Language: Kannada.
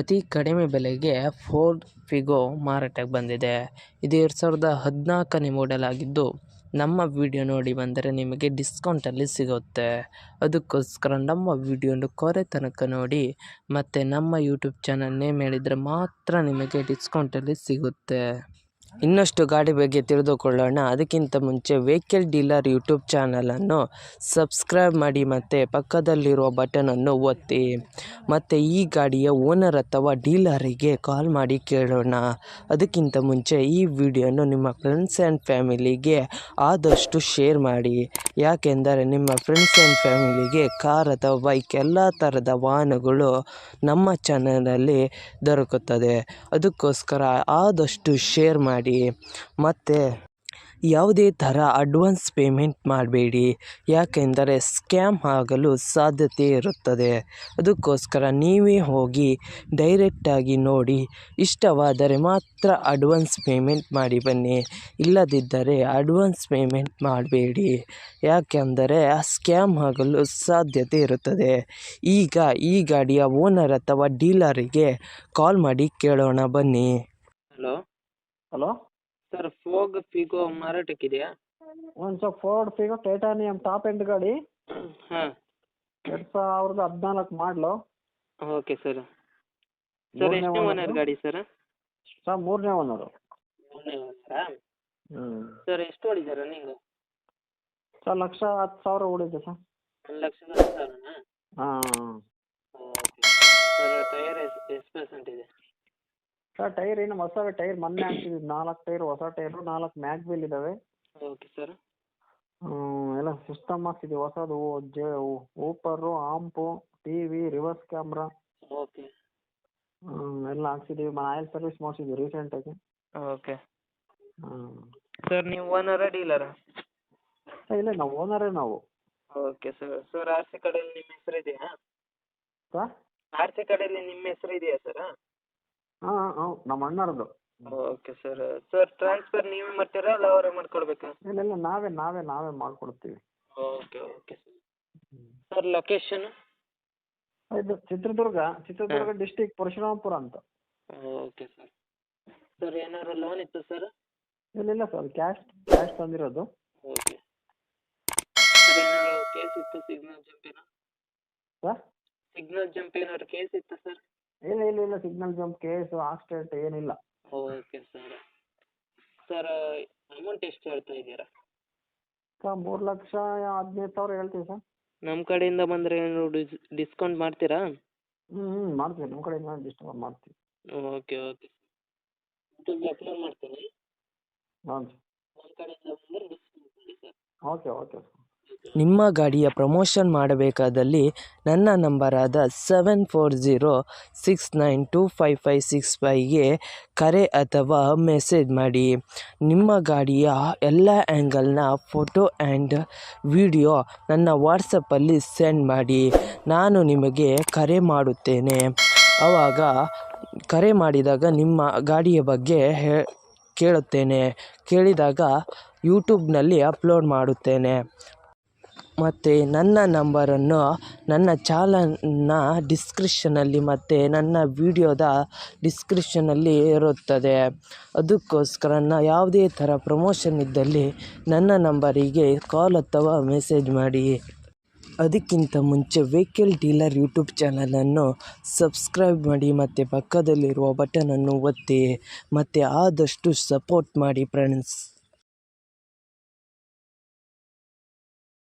ಅತಿ ಕಡಿಮೆ ಬೆಲೆಗೆ ಫೋರ್ಡ್ ಫಿಗೋ ಮಾರಾಟಕ್ಕೆ ಬಂದಿದೆ. ಇದು 2014ನೇ ಮಾಡೆಲ್ ಆಗಿದ್ದು, ನಮ್ಮ ವಿಡಿಯೋ ನೋಡಿ ಬಂದರೆ ನಿಮಗೆ ಡಿಸ್ಕೌಂಟಲ್ಲಿ ಸಿಗುತ್ತೆ. ಅದಕ್ಕೋಸ್ಕರ ನಮ್ಮ ವಿಡಿಯೋನ ಕೊನೆ ತನಕ ನೋಡಿ ಮತ್ತು ನಮ್ಮ ಯೂಟ್ಯೂಬ್ ಚಾನಲ್ ನೇಮ್ ಹೇಳಿದರೆ ಮಾತ್ರ ನಿಮಗೆ ಡಿಸ್ಕೌಂಟಲ್ಲಿ ಸಿಗುತ್ತೆ. ಇನ್ನಷ್ಟು ಗಾಡಿ ಬಗ್ಗೆ ತಿಳಿದುಕೊಳ್ಳೋಣ. ಅದಕ್ಕಿಂತ ಮುಂಚೆ ವೆಹಿಕಲ್ ಡೀಲರ್ ಯೂಟ್ಯೂಬ್ ಚಾನಲನ್ನು ಸಬ್ಸ್ಕ್ರೈಬ್ ಮಾಡಿ ಮತ್ತು ಪಕ್ಕದಲ್ಲಿರುವ ಬಟನನ್ನು ಒತ್ತಿ. ಮತ್ತು ಈ ಗಾಡಿಯ ಓನರ್ ಅಥವಾ ಡೀಲರಿಗೆ ಕಾಲ್ ಮಾಡಿ ಕೇಳೋಣ. ಅದಕ್ಕಿಂತ ಮುಂಚೆ ಈ ವಿಡಿಯೋನು ನಿಮ್ಮ ಫ್ರೆಂಡ್ಸ್ ಆ್ಯಂಡ್ ಫ್ಯಾಮಿಲಿಗೆ ಆದಷ್ಟು ಶೇರ್ ಮಾಡಿ. ಯಾಕೆಂದರೆ ನಿಮ್ಮ ಫ್ರೆಂಡ್ಸ್ ಆ್ಯಂಡ್ ಫ್ಯಾಮಿಲಿಗೆ ಕಾರ್ ಅಥವಾ ಬೈಕ್ ಎಲ್ಲ ಥರದ ವಾಹನಗಳು ನಮ್ಮ ಚಾನಲಲ್ಲಿ ದೊರಕುತ್ತದೆ. ಅದಕ್ಕೋಸ್ಕರ ಆದಷ್ಟು ಶೇರ್ ಮಾಡಿ. ಮತ್ತು ಯಾವುದೇ ಥರ ಅಡ್ವಾನ್ಸ್ ಪೇಮೆಂಟ್ ಮಾಡಬೇಡಿ, ಯಾಕೆಂದರೆ ಸ್ಕ್ಯಾಮ್ ಆಗಲು ಸಾಧ್ಯತೆ ಇರುತ್ತದೆ. ಅದಕ್ಕೋಸ್ಕರ ನೀವೇ ಹೋಗಿ ಡೈರೆಕ್ಟಾಗಿ ನೋಡಿ, ಇಷ್ಟವಾದರೆ ಮಾತ್ರ ಅಡ್ವಾನ್ಸ್ ಪೇಮೆಂಟ್ ಮಾಡಿ ಬನ್ನಿ. ಇಲ್ಲದಿದ್ದರೆ ಅಡ್ವಾನ್ಸ್ ಪೇಮೆಂಟ್ ಮಾಡಬೇಡಿ, ಯಾಕೆಂದರೆ ಸ್ಕ್ಯಾಮ್ ಆಗಲು ಸಾಧ್ಯತೆ ಇರುತ್ತದೆ. ಈಗ ಈ ಗಾಡಿಯ ಓನರ್ ಅಥವಾ ಡೀಲರಿಗೆ ಕಾಲ್ ಮಾಡಿ ಕೇಳೋಣ ಬನ್ನಿ. ಹಲೋ ಸರ್, ಫೋರ್ಡ್ ಫಿಗೋ ಮಾರಾಟಕ್ಕಿದೆಯಾ? ಒಂದು sir Ford Figo Titanium top end ಗಾಡಿ ಹಾಂ, 2014 ಮಾಡಲು. Okay sir. ಸರ್ ಎಷ್ಟನೇ ಓನರ್ ಗಾಡಿ ಸರ್? ಸರ್ ಮೂರನೇ ಓನರು. ಮೂರನೇ ಓನರಾ? ಸರ್ ಎಷ್ಟು ಹೊಡಿದೆ ರನ್ನಿಂಗು? ಸರ್ 1,10,000 ಓಡಿದೆ ಸರ್. 1,10,10,000ನಾ? ಹಾಂ. Okay sir. ಟೈರ್ ಎಷ್ಟು ಪರ್ಸೆಂಟ್ ಇದೆ? ಸರ್ ಟೈರ್ ಏನು ಹೊಸವೇ ಟೈರ್ ಮೊನ್ನೆ ಹಾಕ್ಸಿದ್ವಿ. 4 ಟೈರ್ ಹೊಸ ಟೈರು, 4 ಮ್ಯಾಗ್ ವೀಲ್ ಇದ್ದಾವೆ. Okay sir. ಎಲ್ಲ ಸಿಸ್ಟಮ್ ಹಾಕ್ಸಿದ್ವಿ ಹೊಸದು. ಊಪರು, ಆಂಪು, TV, ರಿವರ್ಸ್ ಕ್ಯಾಮ್ರಾ ಓಕೆ. ಎಲ್ಲ ಹಾಕ್ಸಿದ್ದೀವಿ. ಆಯಿಲ್ ಸರ್ವಿಸ್ ಮಾಡಿಸಿದ್ವಿ ರೀಸೆಂಟಾಗಿ. ಓಕೆ ಸರ್, ನೀವು ಓನರಾ ಡೀಲರಾ? ಇಲ್ಲ ನಾವು ಓನರೇ ನಾವು. Okay sir. Sir R C ಕಡೆಯಲ್ಲಿ ನಿಮ್ಮ ಹೆಸರು ಇದೆಯಾ? ಸರ್ ಆರ್ ಸಿ ಕಡೆಯಲ್ಲಿ ನಿಮ್ಮ ಹೆಸರು ಇದೆಯಾ ಸರ್? ಹಾಂ ನಮ್ಮ ಅಣ್ಣರದು. Okay sir. ಸರ್ ಟ್ರಾನ್ಸ್ಫರ್ ನೀವೇ ಮಾಡ್ತೀರಾ ಅಲ್ಲ ಅವರೇ ಮಾಡ್ಕೊಡ್ಬೇಕಾ? ಇಲ್ಲ ನಾವೇ ಮಾಡ್ಕೊಡ್ತೀವಿ. Okay okay sir. Sir location? ಇದು ಚಿತ್ರದುರ್ಗ ಡಿಸ್ಟಿಕ್ ಪರಶುರಾಮಪುರ ಅಂತ. Okay sir. ಸರ್ ಏನಾದ್ರು ಲೋನ್ ಇತ್ತು ಸರ್? ಇಲ್ಲ ಸರ್ ಕ್ಯಾಶ್ ತಂದಿರೋದು. Okay sir. ಏನಾದ್ರು ಕೇಸ್ ಇತ್ತು? ಸಿಗ್ನಲ್ ಜಂಪ್ ಏನೋ? ಸರ್ ಸಿಗ್ನಲ್ ಜಂಪ್ ಏನಾದ್ರು ಕೇಸ್ ಇತ್ತು ಸರ್? ಇಲ್ಲ ಸಿಗ್ನಲ್ ಜಂಪ್ ಕೇಸು ಆಕ್ಸಿಡೆಂಟ್ ಏನಿಲ್ಲ. Okay sir. ಸರ್ ಅಮೌಂಟ್ ಎಷ್ಟು ಹೇಳ್ತಾ ಇದ್ದೀರಾ? ಸರ್ 3,15,000 ಹೇಳ್ತೀವಿ ಸರ್. ನಮ್ಮ ಕಡೆಯಿಂದ ಬಂದರೆ ಏನಾದ್ರು ಡಿಸ್ಕೌಂಟ್ ಮಾಡ್ತೀರಾ? ಮಾಡ್ತೀವಿ. ನಮ್ಮ ಕಡೆಯಿಂದ ಡಿಸ್ಕೌಂಟ್ ಮಾಡ್ತೀವಿ. Okay okay. ಯೂಟ್ಯೂಬ್ಗೆ ಅಪ್ಲೋಡ್ ಮಾಡ್ತೀನಿ. ಹಾಂ ನಮ್ಮ ಕಡೆಯಿಂದ ಬಂದರೆ ಡಿಸ್ಕೌಂಟ್ ಮಾಡಿ ಸರ್. Okay sir. ನಿಮ್ಮ ಗಾಡಿಯ ಪ್ರಮೋಷನ್ ಮಾಡಬೇಕಾದಲ್ಲಿ ನನ್ನ ನಂಬರಾದ 7406925565ಗೆ ಕರೆ ಅಥವಾ ಮೆಸೇಜ್ ಮಾಡಿ. ನಿಮ್ಮ ಗಾಡಿಯ ಎಲ್ಲ ಆ್ಯಂಗಲ್ನ ಫೋಟೋ ಆ್ಯಂಡ್ ವಿಡಿಯೋ ನನ್ನ ವಾಟ್ಸಪ್ಪಲ್ಲಿ ಸೆಂಡ್ ಮಾಡಿ. ನಾನು ನಿಮಗೆ ಕರೆ ಮಾಡುತ್ತೇನೆ. ಆವಾಗ ಕರೆ ಮಾಡಿದಾಗ ನಿಮ್ಮ ಗಾಡಿಯ ಬಗ್ಗೆ ಕೇಳಿದಾಗ ಯೂಟ್ಯೂಬ್ನಲ್ಲಿ ಅಪ್ಲೋಡ್ ಮಾಡುತ್ತೇನೆ. ಮತ್ತು ನನ್ನ ನಂಬರನ್ನು ನನ್ನ ಚಾನಲ್ನ ಡಿಸ್ಕ್ರಿಪ್ಷನಲ್ಲಿ ಮತ್ತು ನನ್ನ ವಿಡಿಯೋದ ಡಿಸ್ಕ್ರಿಪ್ಷನಲ್ಲಿ ಇರುತ್ತದೆ. ಅದಕ್ಕೋಸ್ಕರ ಯಾವುದೇ ಥರ ಪ್ರಮೋಷನ್ ಇದ್ದಲ್ಲಿ ನನ್ನ ನಂಬರಿಗೆ ಕಾಲ್ ಅಥವಾ ಮೆಸೇಜ್ ಮಾಡಿ. ಅದಕ್ಕಿಂತ ಮುಂಚೆ ವೆಹಿಕಲ್ ಡೀಲರ್ ಯೂಟ್ಯೂಬ್ ಚಾನಲನ್ನು ಸಬ್ಸ್ಕ್ರೈಬ್ ಮಾಡಿ ಮತ್ತು ಪಕ್ಕದಲ್ಲಿರುವ ಬಟನನ್ನು ಒತ್ತಿ ಮತ್ತು ಆದಷ್ಟು ಸಪೋರ್ಟ್ ಮಾಡಿ ಫ್ರೆಂಡ್ಸ್.